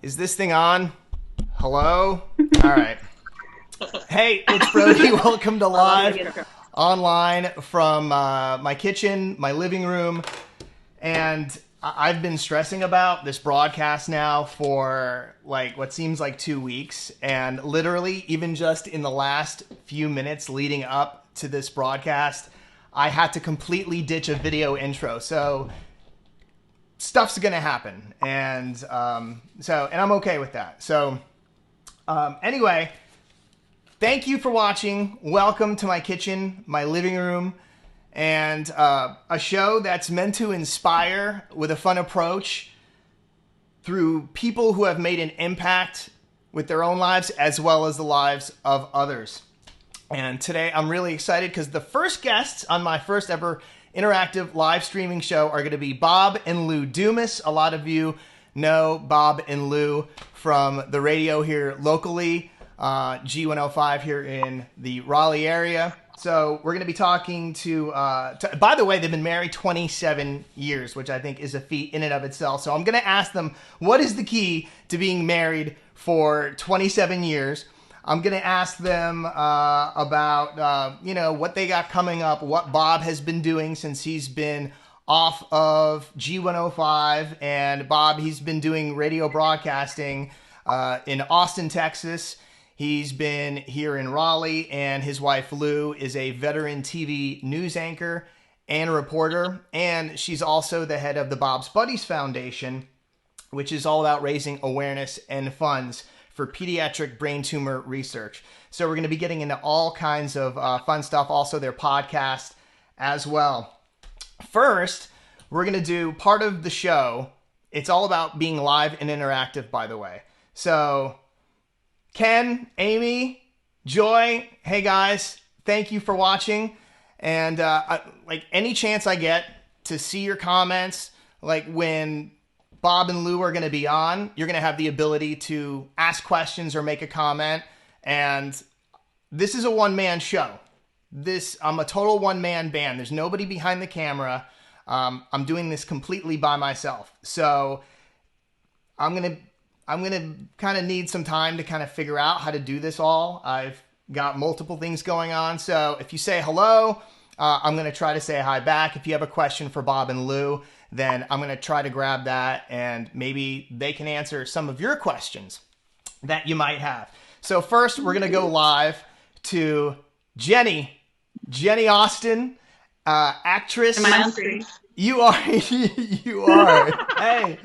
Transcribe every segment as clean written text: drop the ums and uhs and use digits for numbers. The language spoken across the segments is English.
Is this thing on? Hello? All right. Hey, it's Brody. Welcome to Live Online from my kitchen, my living room. And I've been stressing about this broadcast now for like what seems like 2 weeks. And literally, even just in the last few minutes leading up to this broadcast, I had to completely ditch a video intro. So stuff's gonna happen, and I'm okay with that. So anyway, thank you for watching. Welcome to my kitchen, my living room, and a show that's meant to inspire with a fun approach through people who have made an impact with their own lives as well as the lives of others. And today I'm really excited because the first guests on my first ever interactive live streaming show are going to be Bob and Lu Dumas. A lot of you know Bob and Lu from the radio here locally, G105 here in the Raleigh area. So we're going to be talking to by the way, they've been married 27 years, which I think is a feat in and of itself. So I'm going to ask them, what is the key to being married for 27 years? I'm going to ask them about, what they got coming up, what Bob has been doing since he's been off of G105. And Bob, he's been doing radio broadcasting in Austin, Texas. He's been here in Raleigh, and his wife Lu is a veteran TV news anchor and a reporter. And she's also the head of the Bob's Buddies Foundation, which is all about raising awareness and funds for pediatric brain tumor research. So we're going to be getting into all kinds of fun stuff, also their podcast as well. First, we're going to do part of the show. It's all about being live and interactive, by the way. So Ken, Amy, Joy, hey guys, thank you for watching. And like any chance I get to see your comments, like when Bob and Lu are going to be on, you're going to have the ability to ask questions or make a comment. And this is a one-man show. I'm a total one-man band. There's nobody behind the camera. I'm doing this completely by myself. So I'm going to kind of need some time to kind of figure out how to do this all. I've got multiple things going on. So if you say hello, I'm going to try to say hi back. If you have a question for Bob and Lu, then I'm going to try to grab that, and maybe they can answer some of your questions that you might have. So first, we're going to go live to Jenny Austin, actress. Am I on screen? You are. You are. Hey.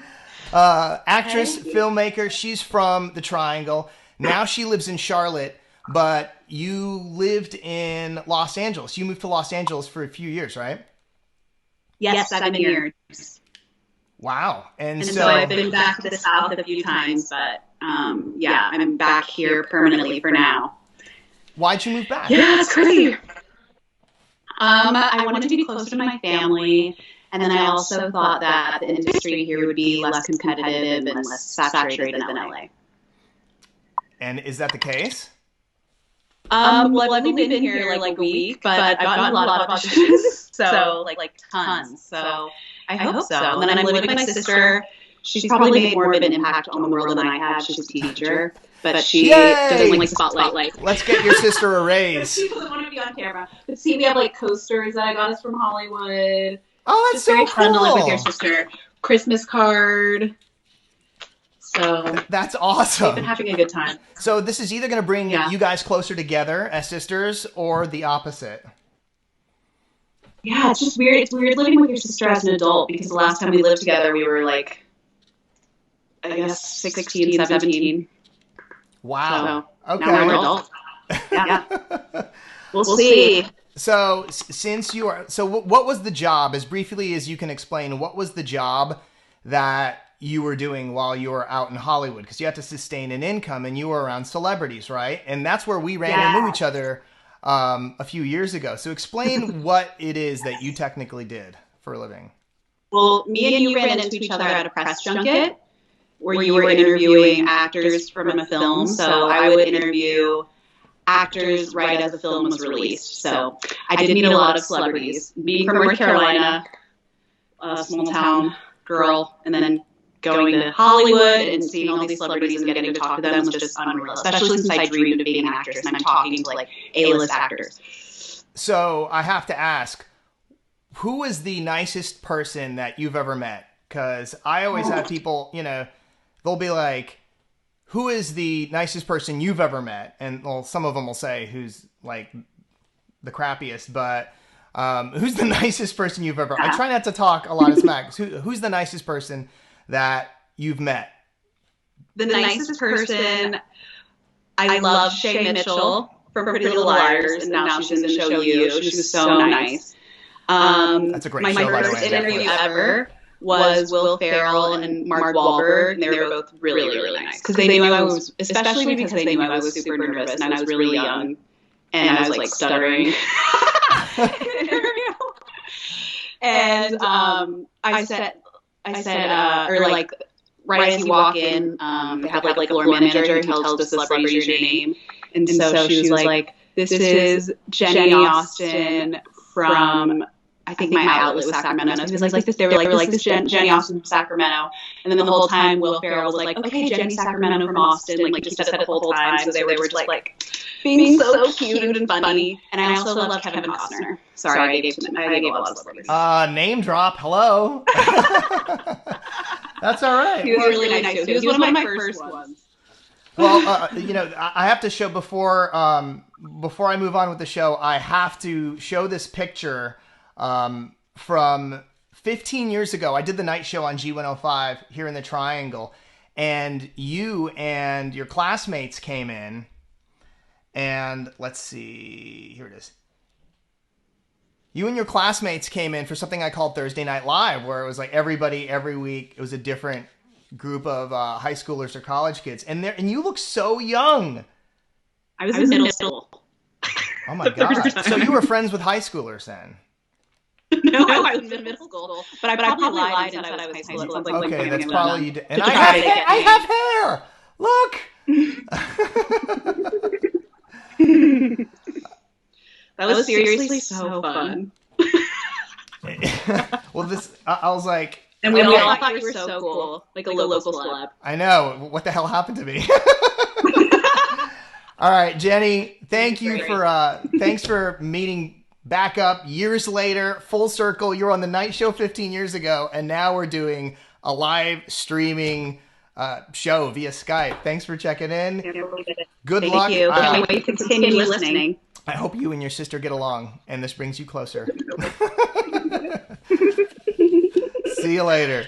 Actress, filmmaker. She's from the Triangle. Now she lives in Charlotte, but you lived in Los Angeles. You moved to Los Angeles for a few years, right? Yes, 7 years. Wow. And so I've been back to the South a few times, but I'm back here permanently for now. Why'd you move back? Yeah, it's crazy. I wanted to be closer to my family, and then I also thought that the industry here would be less competitive and less saturated than LA. And is that the case? Well, I've only been here like a week, but I've gotten a lot of auditions, so like tons. So I hope so. And then I'm living with my sister. She's probably made more of an impact on the world than I have. She's a teacher, but she doesn't like spotlight. Let's get your sister a raise. She doesn't want to be on camera. But see, we have like coasters that I got us from Hollywood. Oh, that's so cool. Fun to live with your sister. Christmas card. So that's awesome. We've been having a good time. So this is either going to bring you guys closer together as sisters or the opposite. Yeah, it's just weird. It's weird living with your sister as an adult, because the last time we lived together, we were like, I guess 16, 17. Wow. So okay. Now we're adults. Yeah. We'll see. So since you are, what was the job, as briefly as you can explain, what was the job that you were doing while you were out in Hollywood? Because you had to sustain an income, and you were around celebrities, right? And that's where we ran into each other a few years ago. So explain what it is that you technically did for a living. Well, me and you ran into each other at a press junket where you were interviewing actors from a film. So I would interview actors right as the film was released. So I did meet a lot of celebrities. Being from North Carolina, a small town girl, and then going to Hollywood and seeing all these celebrities and getting to talk to them was just unreal, especially since I dreamed of being an actress and I'm talking to like A-list actors. So I have to ask, who is the nicest person that you've ever met? Because I always have people, you know, they'll be like, who is the nicest person you've ever met? And well, some of them will say who's like the crappiest, but who's the nicest person you've ever... I try not to talk a lot of smack. Who's the nicest person that you've met? The nicest person, I love Shay Mitchell from Pretty Little Liars, and now she's in the show You. She was so nice. That's a great show, by the way. My first interview ever was Will Ferrell and Mark Wahlberg, and they were both really, really nice. Because they knew I was, especially because they knew I was super nervous, and I was really young, and I was like stuttering. And I said, or like, right as you walk in, they have like a floor manager who tells the celebrities your name. And so she was like, this is Jenny Austin from, I think my outlet was Sacramento. So he was like, this, they were like, this is Jenny Austin from Sacramento. And then the whole time Will Ferrell was like, okay, Jenny Sacramento from Austin. Like, he said it the whole time. So they were just like being so cute and funny. And I also love Kevin Costner. Sorry, I gave a lot of celebrities. Name drop. Hello. That's all right. He was really nice too. He was one of my first ones. Well, you know, I have to show before I move on with the show, I have to show this picture from 15 years ago. I did the night show on G105 here in the Triangle, and you and your classmates came in, and let's see, here it is. You and your classmates came in for something I called Thursday Night Live, where it was like everybody every week. It was a different group of high schoolers or college kids, and you look so young. I was in middle school. Oh my god! So you were friends with high schoolers then? No, I was in middle school, but I probably lied and said I was high school. Okay, that's probably you did. And I have hair. Look. That was seriously so fun. Well, I was like... And we all thought you were so cool. Like a local celeb. I know. What the hell happened to me? All right, Jenny, thanks for meeting back up years later, full circle. You were on the night show 15 years ago, and now we're doing a live streaming show via Skype. Thanks for checking in. Good luck. Thank you. Can't wait to continue listening. I hope you and your sister get along, and this brings you closer. See you later.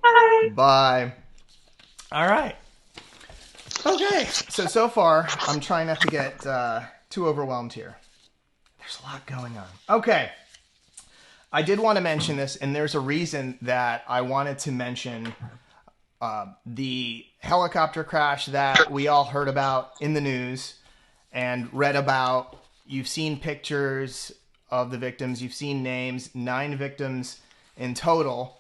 Bye. Bye. All right. Okay. So far, I'm trying not to get too overwhelmed here. There's a lot going on. Okay. I did want to mention this, and there's a reason that I wanted to mention the helicopter crash that we all heard about in the news and read about. You've seen pictures of the victims. You've seen names, 9 victims in total.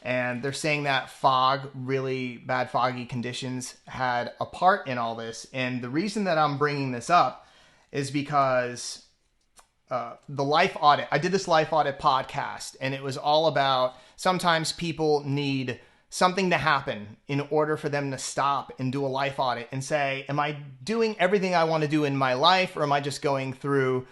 And they're saying that fog, really bad foggy conditions, had a part in all this. And the reason that I'm bringing this up is because the life audit, I did this life audit podcast, and it was all about sometimes people need something to happen in order for them to stop and do a life audit and say, am I doing everything I want to do in my life, or am I just going through,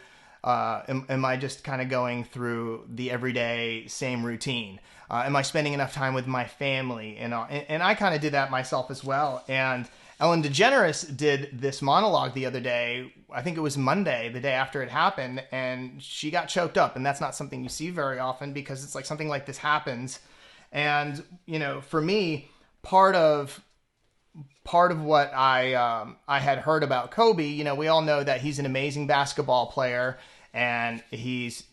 am I just kind of going through the everyday same routine? Am I spending enough time with my family? And I kind of did that myself as well. And Ellen DeGeneres did this monologue the other day. I think it was Monday, the day after it happened, and she got choked up. And that's not something you see very often, because it's like something like this happens. And, you know, for me, part of what I had heard about Kobe, you know, we all know that he's an amazing basketball player, and he's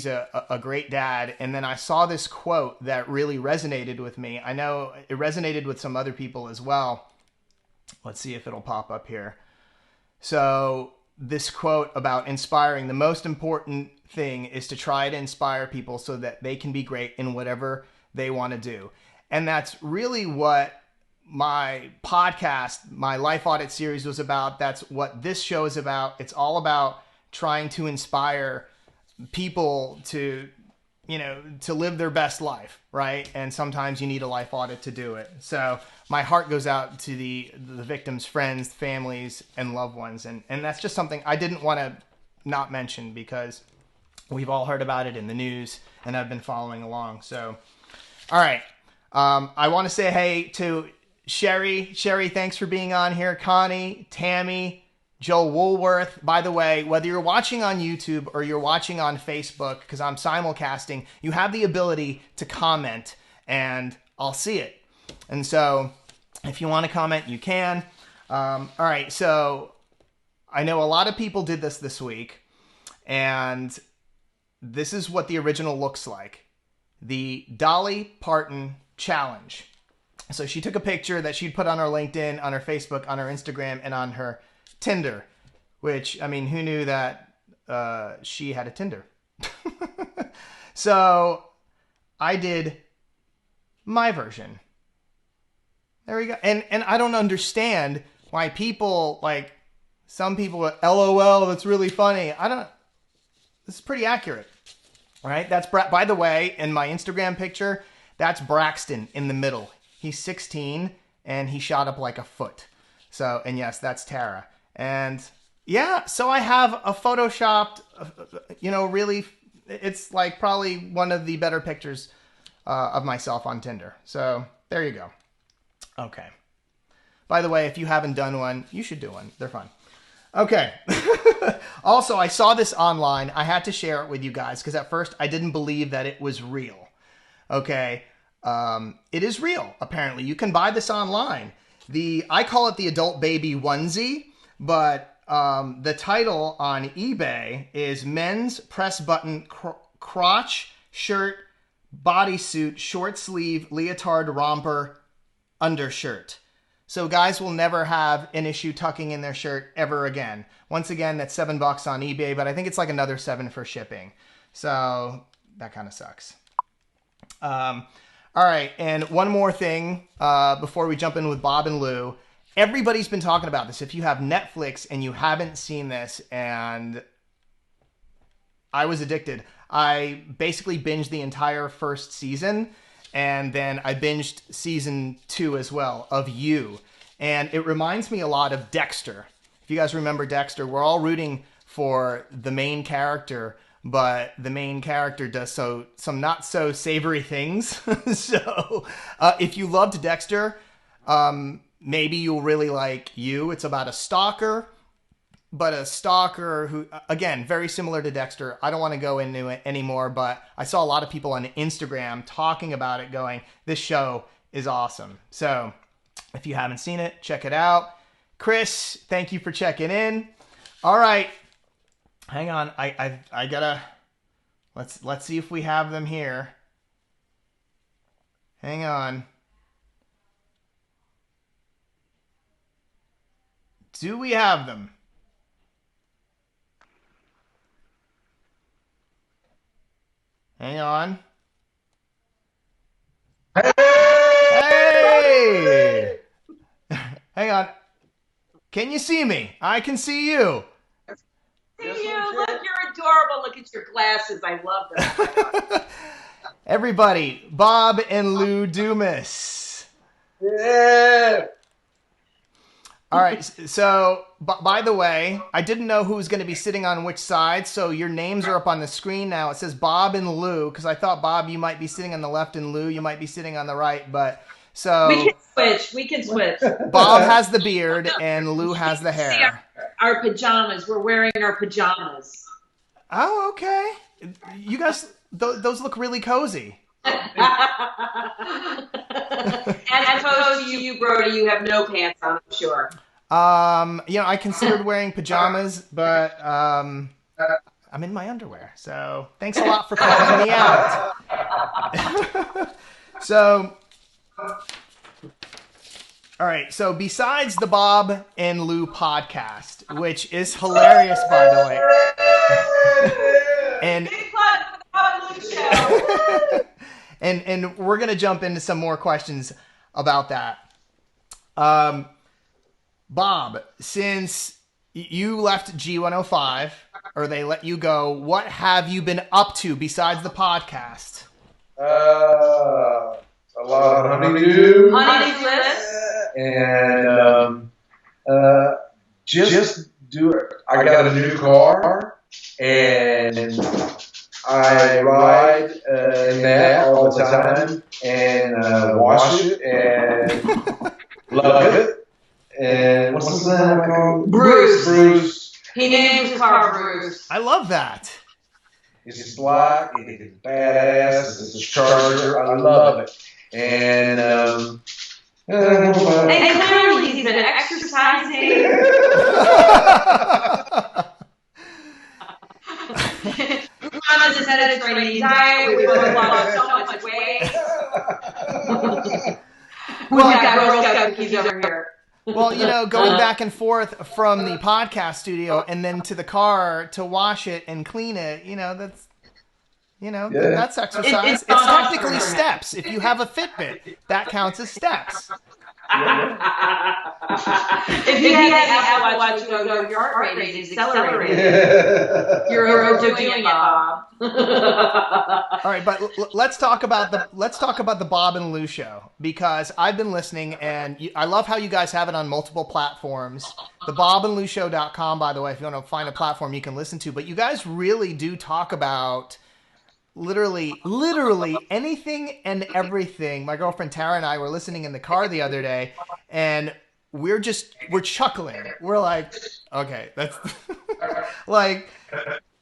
a great dad. And then I saw this quote that really resonated with me. I know it resonated with some other people as well. Let's see if it'll pop up here. So this quote about inspiring, the most important thing is to try to inspire people so that they can be great in whatever they want to do. And that's really what my podcast, my life audit series was about. That's what this show is about. It's all about trying to inspire people to to live their best life, right? And sometimes you need a life audit to do it. So my heart goes out to the victims' friends, families, and loved ones. And that's just something I didn't want to not mention because we've all heard about it in the news and I've been following along. So, all right. I want to say hey to Sherry. Sherry, thanks for being on here. Connie, Tammy, Joe Woolworth. By the way, whether you're watching on YouTube or you're watching on Facebook, because I'm simulcasting, you have the ability to comment and I'll see it. And so if you want to comment, you can. All right. So I know a lot of people did this week, and this is what the original looks like. The Dolly Parton challenge. So she took a picture that she'd put on her LinkedIn, on her Facebook, on her Instagram, and on her Tinder, which, I mean, who knew that she had a Tinder? So I did my version. There we go. And I don't understand why people, like, some people are, LOL, that's really funny. This is pretty accurate, right? That's, by the way, in my Instagram picture, that's Braxton in the middle. He's 16 and he shot up like a foot. So, and yes, that's Tara. And yeah, so I have a photoshopped, really, it's like probably one of the better pictures of myself on Tinder. So there you go. Okay. By the way, if you haven't done one, you should do one. They're fun. Okay. Also, I saw this online. I had to share it with you guys because at first I didn't believe that it was real. Okay. It is real, apparently. You can buy this online. I call it the adult baby onesie, but the title on eBay is men's press button crotch shirt bodysuit short sleeve leotard romper undershirt. So guys will never have an issue tucking in their shirt ever again. Once again, that's $7 on eBay, but I think it's like another $7 for shipping. So that kind of sucks. All right, and one more thing before we jump in with Bob and Lu. Everybody's been talking about this. If you have Netflix and you haven't seen this, and I was addicted. I basically binged the entire first season, and then I binged season 2 as well of You. And it reminds me a lot of Dexter. If you guys remember Dexter, we're all rooting for the main character, but the main character does some not so savory things. So if you loved Dexter, maybe you'll really like You. It's about a stalker, but a stalker who, again, very similar to Dexter. I don't want to go into it anymore, but I saw a lot of people on Instagram talking about it going, this show is awesome. So if you haven't seen it, check it out. Chris, thank you for checking in. All right. Hang on. I gotta, let's see if we have them here. Hang on. Do we have them? Hang on. Hey! Hang on. Can you see me? I can see you. See you. Look, you're adorable. Look at your glasses. I love them. Everybody, Bob and Lu Dumas. Yeah. All right. So, by the way, I didn't know who was going to be sitting on which side. So your names are up on the screen now. It says Bob and Lu, because I thought, Bob, you might be sitting on the left and Lu, you might be sitting on the right. But so We can switch. Bob has the beard and Lu has the hair. Our pajamas. We're wearing our pajamas. Oh, okay. You guys, those look really cozy. As opposed to you, Brody, you have no pants on, I'm sure. I considered wearing pajamas, but I'm in my underwear. So thanks a lot for calling me out. So, all right. So besides the Bob and Lu podcast, which is hilarious, by the way, and Big plug for the Bob and Lu show. And we're going to jump into some more questions about that. Bob, since, you left G105, or they let you go. What have you been up to besides the podcast? A lot of honeydew. Honeydew list. And just do it. I got a new car, and I ride in that all the time, and wash it, and love it. And what's his name called? Bruce. He named his car Bruce. I love that. It's black, it's badass, it's a Charger, I love it. And clearly he's been exercising. Mom just had a training diet. We both lost so much weight. We've got Girl Scout cookies over here. Well, going back and forth from the podcast studio and then to the car to wash it and clean it, that's exercise. It's technically steps. If you have a Fitbit, that counts as steps. If you had the Apple Watch, your heart rate is accelerated. You're overdoing it, Bob. All right, but let's talk about the Bob and Lu show, because I've been listening, and I love how you guys have it on multiple platforms. The bobandlushow.com, by the way, if you want to find a platform you can listen to. But you guys really do talk about literally anything and everything. My girlfriend Tara and I were listening in the car the other day, and we're chuckling. We're like, okay, that's like,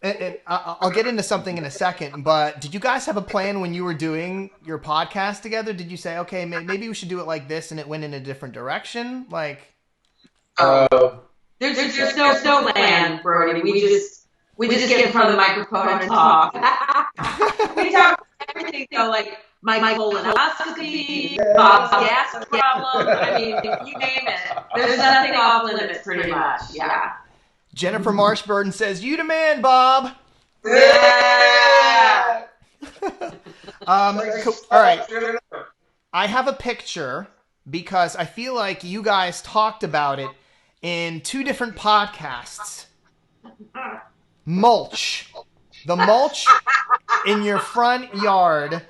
and I'll get into something in a second, but did you guys have a plan when you were doing your podcast together? Did you say, okay, maybe we should do it like this, and it went in a different direction? Like, there's no plan, Brody. We just get in front of the microphone and talk. We talk everything, like my colonoscopy, Bob's gas problem. I mean, you name it. There's nothing off limits, pretty much. Yeah. Jennifer Marshburden says, "You the man, Bob." Yeah. All right. I have a picture because I feel like you guys talked about it in two different podcasts. Mulch. The mulch in your front yard.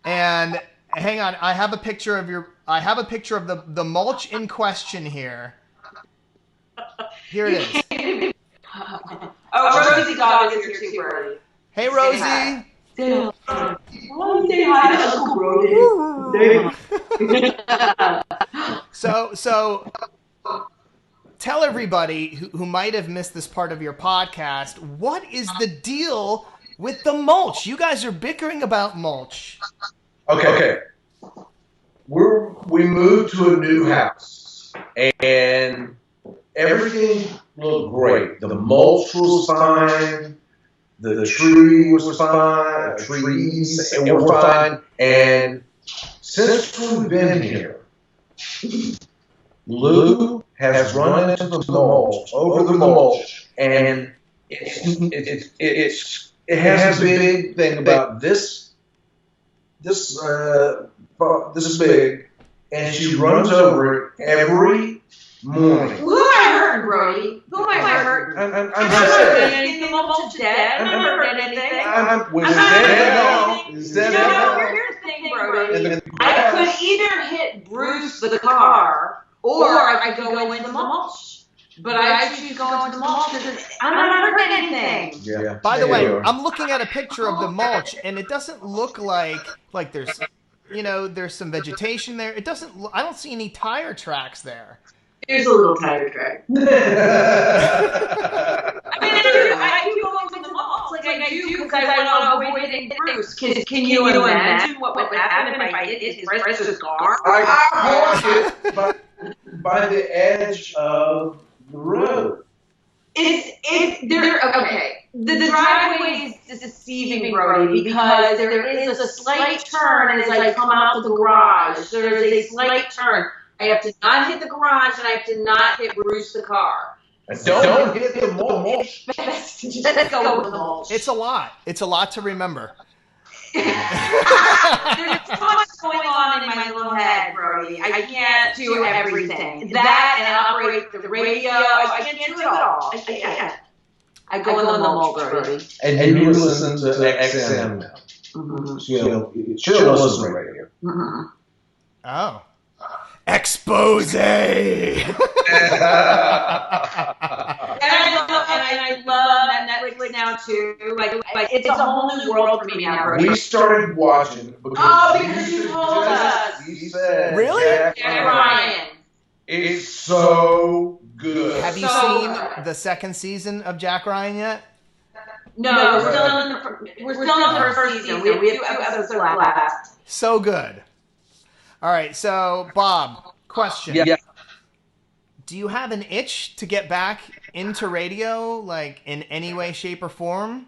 And hang on, I have a picture of the mulch in question here. Here it is. Oh, Rosie's dog is here too, Brody. Hey, Rosie. Say hi to Uncle Brody. So tell everybody who might have missed this part of your podcast, what is the deal with the mulch? You guys are bickering about mulch. Okay. We moved to a new house, and everything looked great. The mulch was fine. The tree was fine. Trees were fine. And since we've been here, Lou has run into the mulch, and it has a big thing about this big, and she runs over it every morning. Who am I hurting, Brody? Who am I hurting? I'm not hurting anything. The mulch is dead. I'm not hurting anything. Here's the thing, Brody. I could either hit Bruce the car, or I could go into the mulch. But I choose going into the mulch because I'm not hurting anything. Yeah. By the way, I'm looking at a picture of the mulch, and it doesn't look like there's, there's some vegetation there. It doesn't. I don't see any tire tracks there. There's a little tire track. I do go into the mulch like I do because I want to avoid hitting Bruce. Can you imagine what would happen if I hit his precious car? I park it by the edge of the road. Okay. The driveway is deceiving, Brody, because there is a slight turn as I come out of the garage. There is a slight turn. I have to not hit the garage, and I have to not hit Bruce the car. Don't hit the mulch. Just go with the mulch. It's a lot. It's a lot to remember. There's so much going on in my little head, Brody. I can't do everything. That and operate the radio. I can't do it all. I can't. I go in the mulch, Brody. And you listen to XM now. Mm-hmm. She'll listen to radio. Mm-hmm. Oh. Expose! And I love Netflix now too. Like it's a whole new world for me now, Brody. We started watching because you told us. He said, really? Jack Ryan. It's so good. Have you seen the second season of Jack Ryan yet? No, we're still in the first season. We have 2 episodes left. So good. All right, so Bob, question. Yeah. Do you have an itch to get back into radio, like in any way, shape, or form?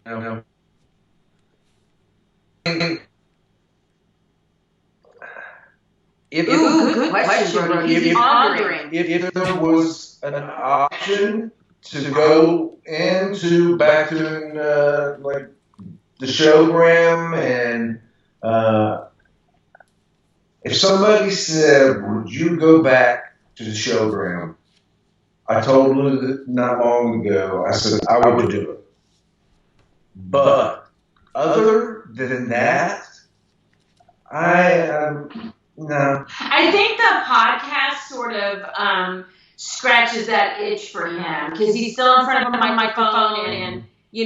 No. Good question, Brody. If there was an option to go back to like the Showgram, and if somebody said, "Would you go back to the Showgram?" I told Lou not long ago. I said I would do it, but other than that, no. I think the podcast sort of scratches that itch for him because he's still in front of a microphone and he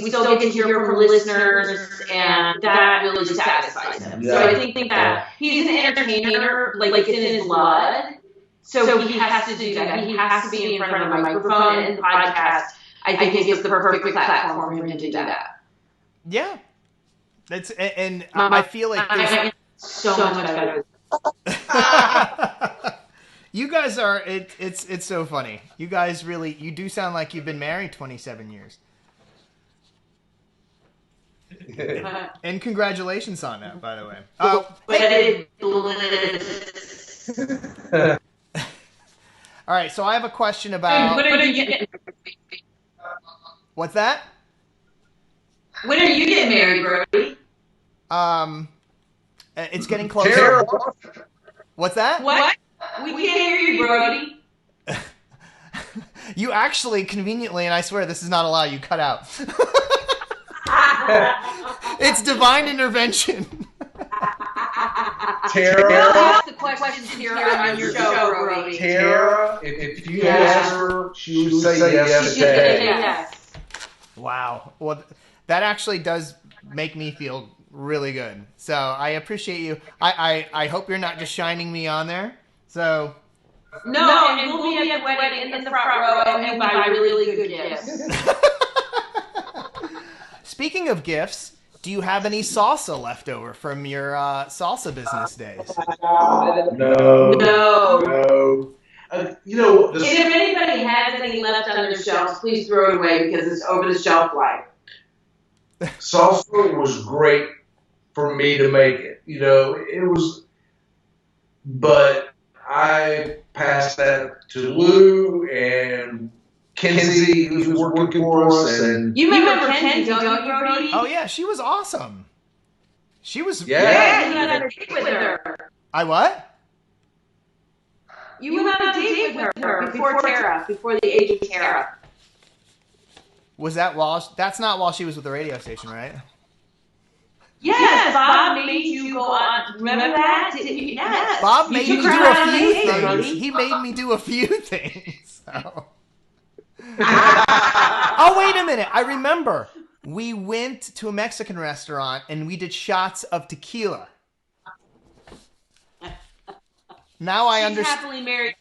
still gets to hear from listeners, and that really satisfies him. Yeah. So I think that he's an entertainer, like it's in his blood. So he has to do that. He has to be in front of a microphone, and the podcast, I think, is the perfect platform for him to do that. Yeah. I feel like there's so much better. You guys are it's so funny. You guys really, you do sound like you've been married 27 years. And congratulations on that, by the way. All right, so I have a question about. What's that? When are you getting married, Brody? It's getting closer. What's that? What? We can't hear you, Brody. You actually conveniently, and I swear this is not a lie, you cut out. It's divine intervention. Tara, ask the questions here on your show, Brody. Tara, if you ask her, she would say yes today. Yes. Wow. Well, that actually does make me feel really good. So I appreciate you. I hope you're not just shining me on there. So. No, and we'll be at the wedding in the front row and buy really good gifts. Speaking of gifts, do you have any salsa left over from your salsa business days? No. If anybody has any left on their shelves, please throw it away because it's over the shelf life. Salsa was great for me to make it. It was, but I passed that to Lou and Kenzie, who was working for us. And you remember Kenzie, don't you, Brody? Oh, yeah, she was awesome. She was... Yeah, you went on a date with her. I what? You went on a date with her before the age of Tara. Was that that's not while she was with the radio station, right? Yes, Bob made you go on. Remember that? Yes. Bob made me do a few things. He made me do a few things. So. Oh, wait a minute. I remember. We went to a Mexican restaurant and we did shots of tequila. Now I understand. Happily married.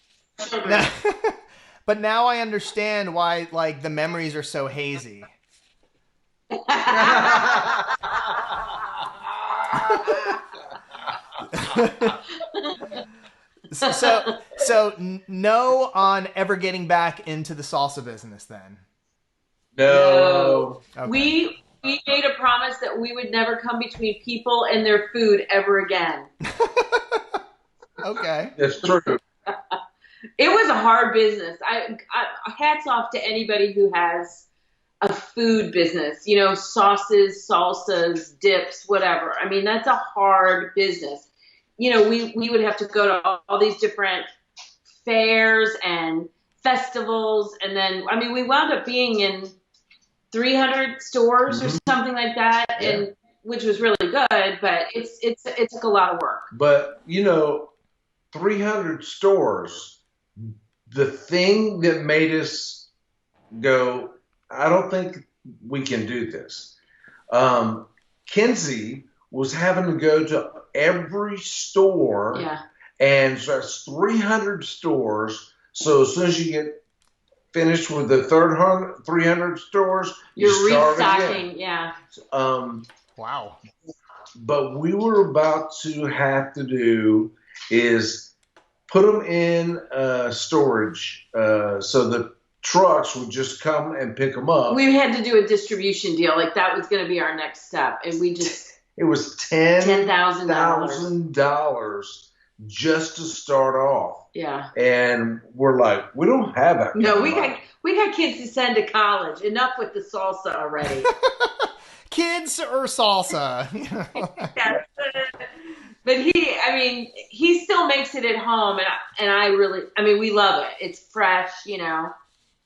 But now I understand why, like, the memories are so hazy. So no on ever getting back into the salsa business then? No. Okay. We made a promise that we would never come between people and their food ever again. Okay. That's true. It was a hard business. I hats off to anybody who has a food business, you know, sauces, salsas, dips, whatever. I mean, that's a hard business. You know, we would have to go to all these different fairs and festivals. And then, I mean, we wound up being in 300 stores or something like that, and which was really good, but it took a lot of work. But, you know, 300 stores, the thing that made us go, I don't think we can do this. Kinsey was having to go to every store, and so that's 300 stores. So as soon as you get finished with the 300 stores, you're restocking, Wow. But we were about to have to do is put them in storage, so the trucks would just come and pick them up. We had to do a distribution deal, like that was going to be our next step, and we just it was $10,000 just to start off. Yeah. And we're like, we don't have that. No, we got kids to send to college. Enough with the salsa already. Kids or salsa. But he still makes it at home, and we love it. It's fresh, you know.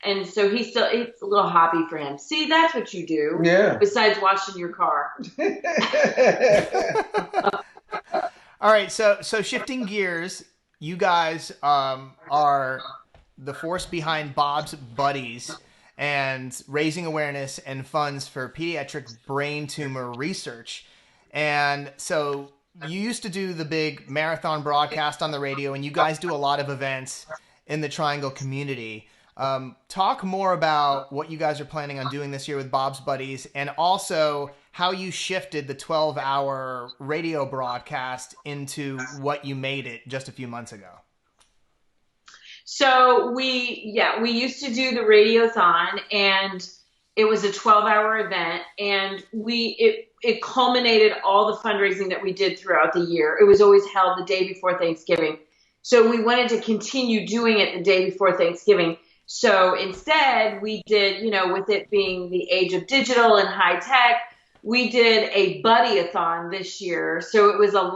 And so it's a little hobby for him. See, that's what you do. Yeah. Besides washing your car. All right. So shifting gears, you guys are the force behind Bob's Buddies and raising awareness and funds for pediatric brain tumor research. And so you used to do the big marathon broadcast on the radio, and you guys do a lot of events in the Triangle community. Talk more about what you guys are planning on doing this year with Bob's Buddies, and also how you shifted the 12-hour radio broadcast into what you made it just a few months ago. So we used to do the Radiothon, and it was a 12-hour event, and it culminated all the fundraising that we did throughout the year. It was always held the day before Thanksgiving. So we wanted to continue doing it the day before Thanksgiving. So instead, we did, you know, with it being the age of digital and high tech, we did a Buddy-a-thon this year. So it was a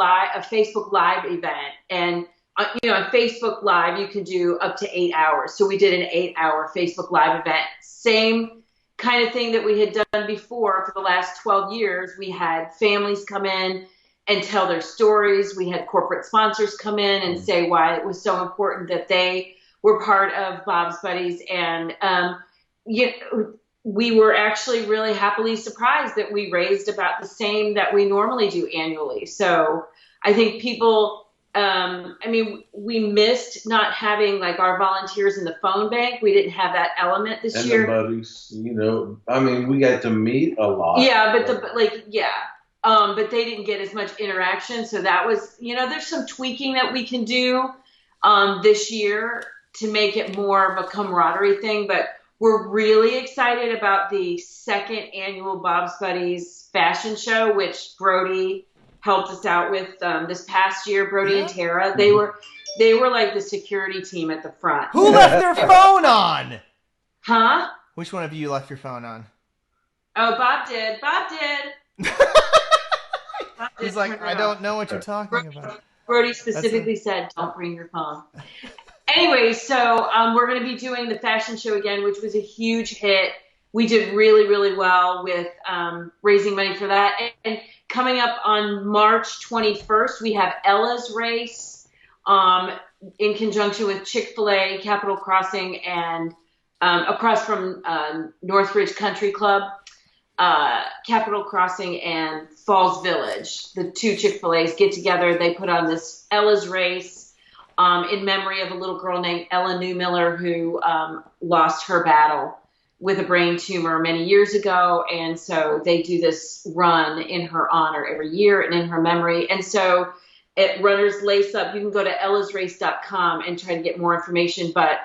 Facebook Live event. And, you know, on Facebook Live, you can do up to 8 hours. So we did an 8-hour Facebook Live event. Same kind of thing that we had done before for the last 12 years. We had families come in and tell their stories. We had corporate sponsors come in and say why it was so important that they were part of Bob's Buddies. And we were actually really happily surprised that we raised about the same that we normally do annually. So I think people, we missed not having like our volunteers in the phone bank. We didn't have that element this year. And the buddies, you know, we got to meet a lot. Yeah, but but they didn't get as much interaction. So that was, you know, there's some tweaking that we can do this year to make it more of a camaraderie thing. But we're really excited about the second annual Bob's Buddies fashion show, which Brody helped us out with this past year. Brody and Tara, they were like the security team at the front. Who left their phone on? Huh? Which one of you left your phone on? Oh, Bob did. Bob did. He's like, I don't know what you're talking about. Brody specifically said, don't bring your phone. Anyway, so we're going to be doing the fashion show again, which was a huge hit. We did really, really well with raising money for that. And coming up on March 21st, we have Ella's Race in conjunction with Chick-fil-A, Capitol Crossing, and across from Northridge Country Club. Capitol Crossing and Falls Village, the two Chick-fil-A's get together. They put on this Ella's Race in memory of a little girl named Ella Newmiller who lost her battle with a brain tumor many years ago. And so they do this run in her honor every year and in her memory. And so at Runners Lace Up, you can go to ellasrace.com and try to get more information. But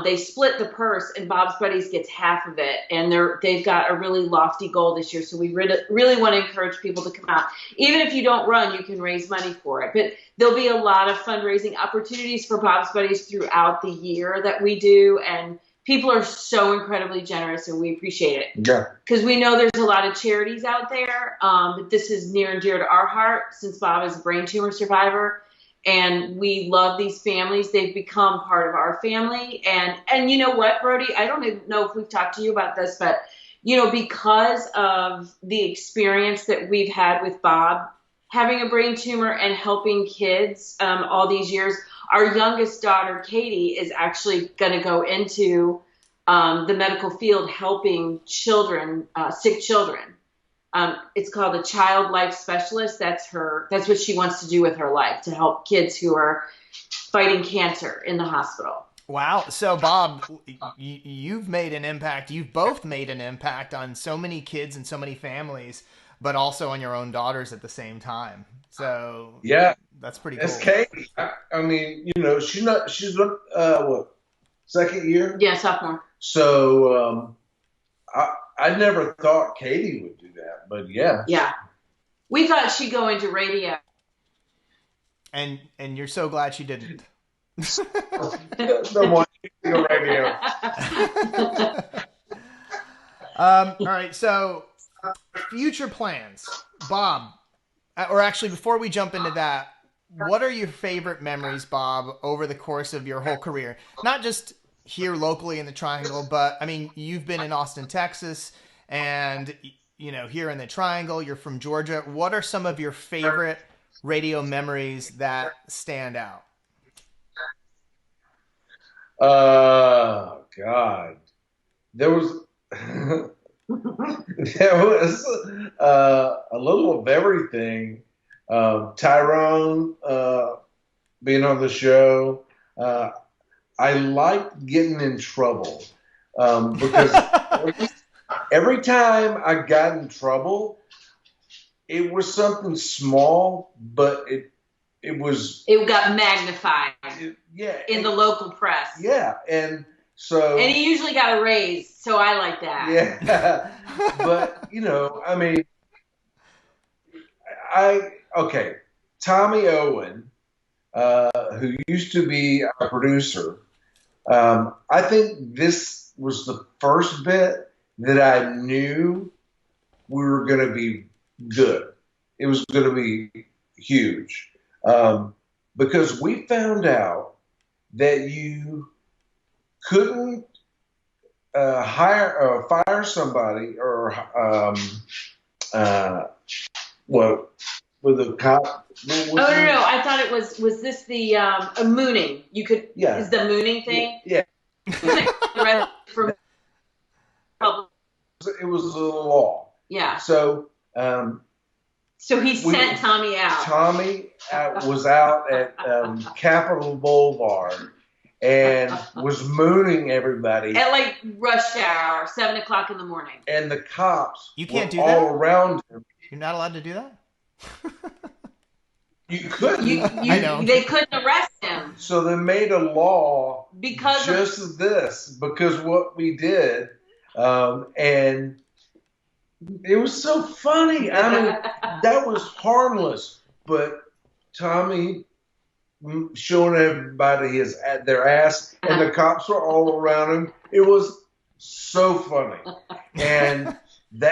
they split the purse, and Bob's Buddies gets half of it, and they've got a really lofty goal this year. So we really want to encourage people to come out. Even if you don't run, you can raise money for it. But there'll be a lot of fundraising opportunities for Bob's Buddies throughout the year that we do, and people are so incredibly generous, and we appreciate it. Yeah. Because we know there's a lot of charities out there, but this is near and dear to our heart since Bob is a brain tumor survivor. And we love these families. They've become part of our family. And you know what, Brody? I don't even know if we've talked to you about this, but, you know, because of the experience that we've had with Bob having a brain tumor and helping kids all these years, our youngest daughter, Katie, is actually going to go into the medical field helping children, sick children. It's called a child life specialist. That's what she wants to do with her life, to help kids who are fighting cancer in the hospital. Wow. So, Bob, you've made an impact. You've both made an impact on so many kids and so many families, but also on your own daughters at the same time. So, yeah, that's pretty cool. It's Katie. I mean, you know, she's what, second year? Yeah, sophomore. So, I never thought Katie would do that, but yeah. Yeah. We thought she'd go into radio. And you're so glad she didn't. No more radio. All right, so future plans. Bob, or actually before we jump into that, what are your favorite memories, Bob, over the course of your whole career? Not just here locally in the Triangle, but I mean, you've been in Austin, Texas, and you know, here in the Triangle, you're from Georgia. What are some of your favorite radio memories that stand out? God, there was a little of everything. Tyrone being on the show. I liked getting in trouble because every time I got in trouble, it was something small, but it got magnified. In the local press. Yeah, and so. And he usually got a raise, so I like that. Yeah, but you know, I mean, Tommy Owen, who used to be a producer. I think this was the first bit that I knew we were going to be good. It was going to be huge. Because we found out that you couldn't hire or fire somebody or with a cop. No. I thought it was this the a mooning? You could is the mooning thing? Yeah. It was a law. Yeah. So. So he sent Tommy out. Tommy was out at Capitol Boulevard and was mooning everybody at like rush hour, 7:00 in the morning. And the cops you can't were do that? all around him. You're not allowed to do that? You couldn't. I know. They couldn't arrest him. So they made a law because what we did, and it was so funny. I mean, that was harmless, but Tommy showing everybody their ass, and the cops were all around him. It was so funny, and